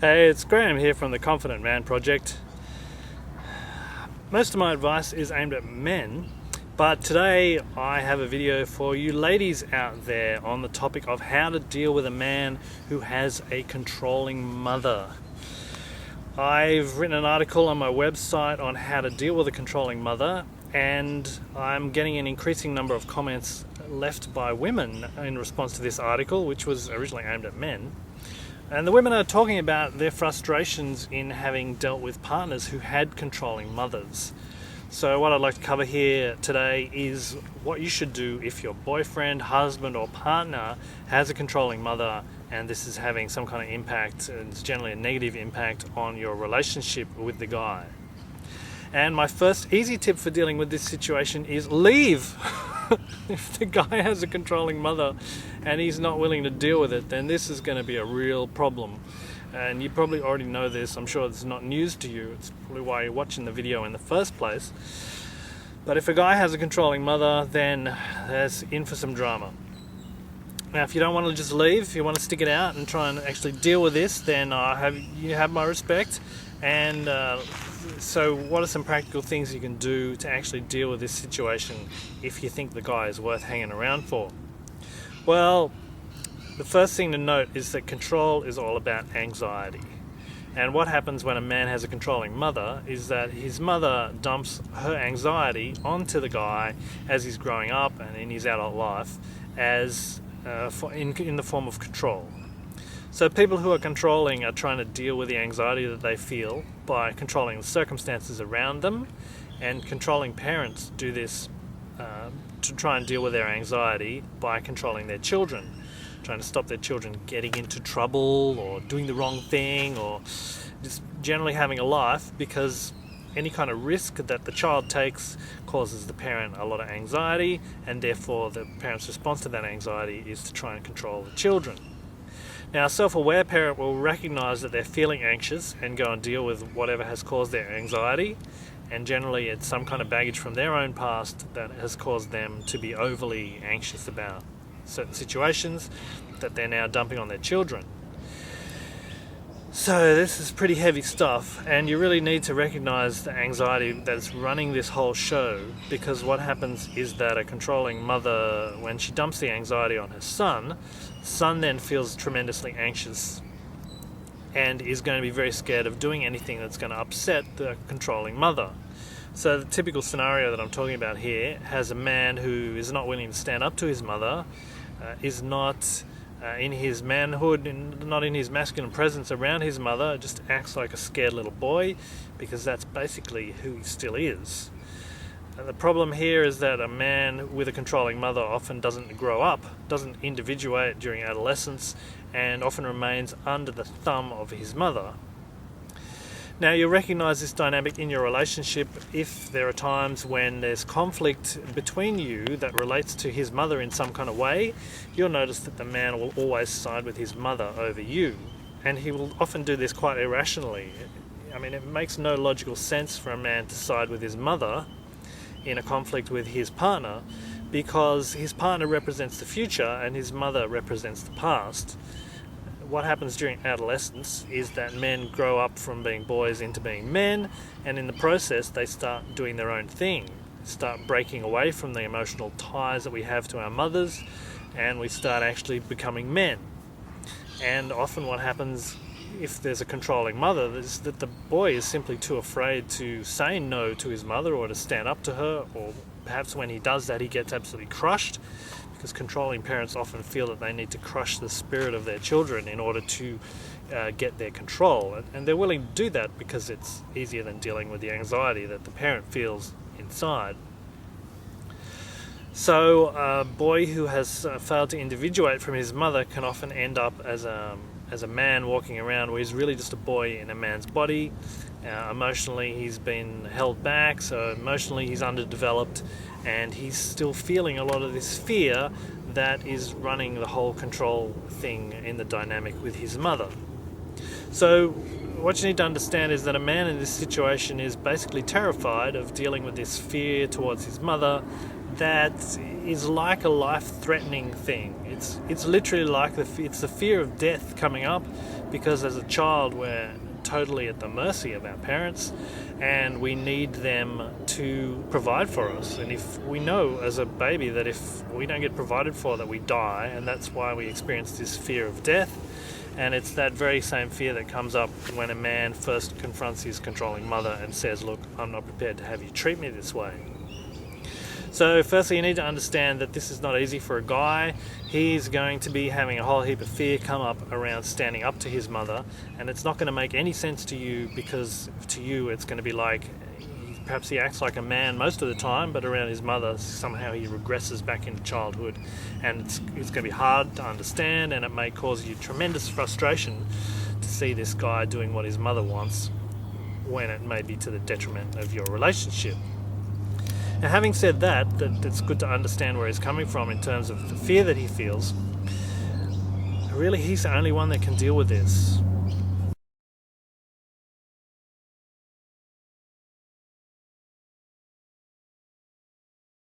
Hey, it's Graham here from the Confident Man Project. Most of my advice is aimed at men, but today I have a video for you ladies out there on the topic of how to deal with a man who has a controlling mother. I've written an article on my website on how to deal with a controlling mother, and I'm getting an increasing number of comments left by women in response to this article, which was originally aimed at men. And the women are talking about their frustrations in having dealt with partners who had controlling mothers. So what I'd like to cover here today is what you should do if your boyfriend, husband or partner has a controlling mother and this is having some kind of impact, and it's generally a negative impact on your relationship with the guy. And my first easy tip for dealing with this situation is leave. If the guy has a controlling mother and he's not willing to deal with it, then this is going to be a real problem. And you probably already know this. I'm sure it's not news to you. It's probably why you're watching the video in the first place. But if a guy has a controlling mother, then that's in for some drama. Now, if you don't want to just leave, if you want to stick it out and try and actually deal with this, then you have my respect. And so what are some practical things you can do to actually deal with this situation if you think the guy is worth hanging around for? Well, the first thing to note is that control is all about anxiety. And what happens when a man has a controlling mother is that his mother dumps her anxiety onto the guy as he's growing up and in his adult life in the form of control. So people who are controlling are trying to deal with the anxiety that they feel by controlling the circumstances around them, and controlling parents do this to try and deal with their anxiety by controlling their children, trying to stop their children getting into trouble or doing the wrong thing or just generally having a life, because any kind of risk that the child takes causes the parent a lot of anxiety, and therefore the parent's response to that anxiety is to try and control the children. Now, a self-aware parent will recognize that they're feeling anxious and go and deal with whatever has caused their anxiety, and generally it's some kind of baggage from their own past that has caused them to be overly anxious about certain situations that they're now dumping on their children. So this is pretty heavy stuff, and you really need to recognize the anxiety that's running this whole show, because what happens is that a controlling mother, when she dumps the anxiety on her son then feels tremendously anxious and is going to be very scared of doing anything that's going to upset the controlling mother. So the typical scenario that I'm talking about here has a man who is not willing to stand up to his mother, is not in his manhood, not in his masculine presence around his mother, just acts like a scared little boy, because that's basically who he still is. And the problem here is that a man with a controlling mother often doesn't grow up, doesn't individuate during adolescence, and often remains under the thumb of his mother. Now, you'll recognize this dynamic in your relationship if there are times when there's conflict between you that relates to his mother in some kind of way. You'll notice that the man will always side with his mother over you, and he will often do this quite irrationally. I mean, it makes no logical sense for a man to side with his mother in a conflict with his partner, because his partner represents the future and his mother represents the past. What happens during adolescence is that men grow up from being boys into being men, and in the process they start doing their own thing, start breaking away from the emotional ties that we have to our mothers, and we start actually becoming men. And often what happens if there's a controlling mother is that the boy is simply too afraid to say no to his mother or to stand up to her, or perhaps when he does that he gets absolutely crushed, because controlling parents often feel that they need to crush the spirit of their children in order to get their control, and they're willing to do that because it's easier than dealing with the anxiety that the parent feels inside. So a boy who has failed to individuate from his mother can often end up as a man walking around where he's really just a boy in a man's body. Emotionally he's been held back, so emotionally he's underdeveloped, and he's still feeling a lot of this fear that is running the whole control thing in the dynamic with his mother. So what you need to understand is that a man in this situation is basically terrified of dealing with this fear towards his mother, that is like a life-threatening thing. It's literally like it's the fear of death coming up, because as a child we're totally at the mercy of our parents, and we need them to provide for us. And if we know as a baby that if we don't get provided for, that we die, and that's why we experience this fear of death. And it's that very same fear that comes up when a man first confronts his controlling mother and says, look, I'm not prepared to have you treat me this way. So firstly, you need to understand that this is not easy for a guy. He's going to be having a whole heap of fear come up around standing up to his mother, and it's not going to make any sense to you, because to you it's going to be like, perhaps he acts like a man most of the time, but around his mother somehow he regresses back into childhood, and it's going to be hard to understand, and it may cause you tremendous frustration to see this guy doing what his mother wants, when it may be to the detriment of your relationship. Now, having said that it's good to understand where he's coming from in terms of the fear that he feels. Really, he's the only one that can deal with this.